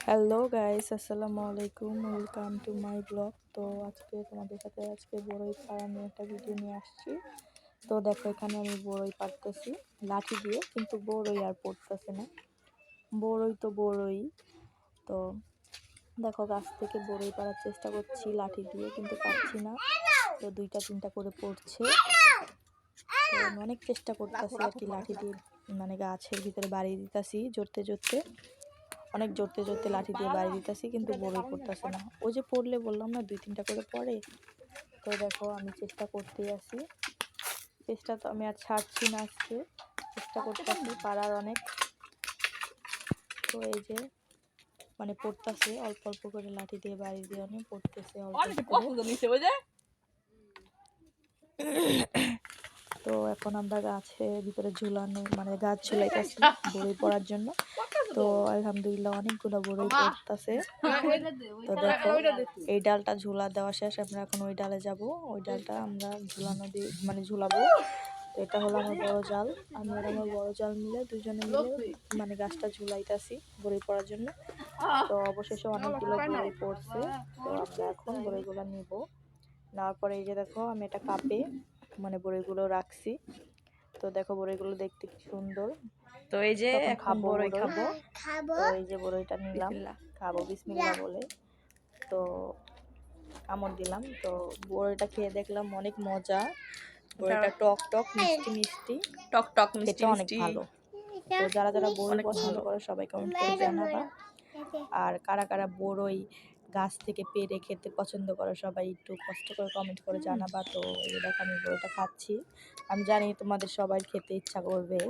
Hello guys, আসসালামু আলাইকুম, welcome to my blog. তো আজকে তোমাদের সাথে বড়ই পাড়া নিয়ে একটা ভিডিও নিয়ে আসছি। তো দেখো, এখানে আমি বড়ই পাড়তেছি লাঠি দিয়ে, কিন্তু বড়ই আর পড়তেছে না। বড়ই তো বড়ই। তো দেখো, গাছ থেকে বড়ই পাড়ার চেষ্টা করছি লাঠি দিয়ে, কিন্তু পারছি না। তো দুইটা তিনটা করে পড়ছে। তো আমি অনেক চেষ্টা করতেছি আর কি, লাঠি দিয়ে মানে গাছের ভিতরে বাড়ি দিতেছি জোরতে জোরতে, অনেক জোরতে জোরতে লাঠি দিয়ে বাড়ি দিতেছি, কিন্তু বড়ই পড়তেছে না। ওই যে পড়লে বললাম না, দুই তিনটা করে পড়ে। তো দেখো, আমি চেষ্টা করতেই আছি, চেষ্টা তো আমি আর ছাড়ছি না। আজকে চেষ্টা করতেছি পারার অনেক। তো এই যে মানে পড়তেছে অল্প অল্প করে, লাঠি দিয়ে বাড়ি দিয়ে অনেক পড়তেছে অল্প করে। তো এখন আমরা গাছের ভিতরে ঝুলানো, মানে গাছ ঝুলাইতেছি বড়ই পড়ার জন্য। তো আলহামদুলিল্লাহ অনেকগুলো বড়ই পড়তেছে। তো দেখো, এই ডালটা ঝুলা দেওয়া শেষ, আমরা এখন ওই ডালে যাব। ওই ডালটা আমরা ঝুলানো দিয়ে মানে ঝুলাবো। তো এটা হলো আমার বড় জাল, আমি আর আমার বড় জাল মিলে দুজনে মিলে মানে গাছটা ঝুলাইতেছি বড়ই পড়ার জন্য। তো অবশেষে অনেকগুলো বড়ই পড়ছে। তো আমরা এখন বড়ইগুলো নিব। নেওয়ার পরে এই যে দেখো, আমি এটা কাপে মানে বড়ইগুলো রাখছি। তো দেখো, বড়ইগুলো দেখতে কি সুন্দর। তো এই যে তখন এখন খাবো বড়ই বড়ই। খাবো। তো এই যে বড়ইটা নিলাম, বিসমিল্লাহ। খাবো বিসমিল্লাহ বলে। তো কামড় দিলাম। তো বড়ইটা খেয়ে দেখলাম অনেক মজা। বড়ইটা টক টক মিষ্টি মিষ্টি, টক টক মিষ্টি খেতে অনেক মিষ্টি ভালো। তো যারা যারা বড়ই অনেক পছন্দ ভালো। করে সবাই কমেন্ট করে জানাবা। আর কারা কারা বড়ই গাছ থেকে পেড়ে খেতে পছন্দ করো সবাই একটু কষ্ট করে কমেন্ট করে জানাবা। তো এই দেখো, আমি বড়ইটা খাচ্ছি। আমি জানি তোমাদের সবাই খেতে ইচ্ছা করবে।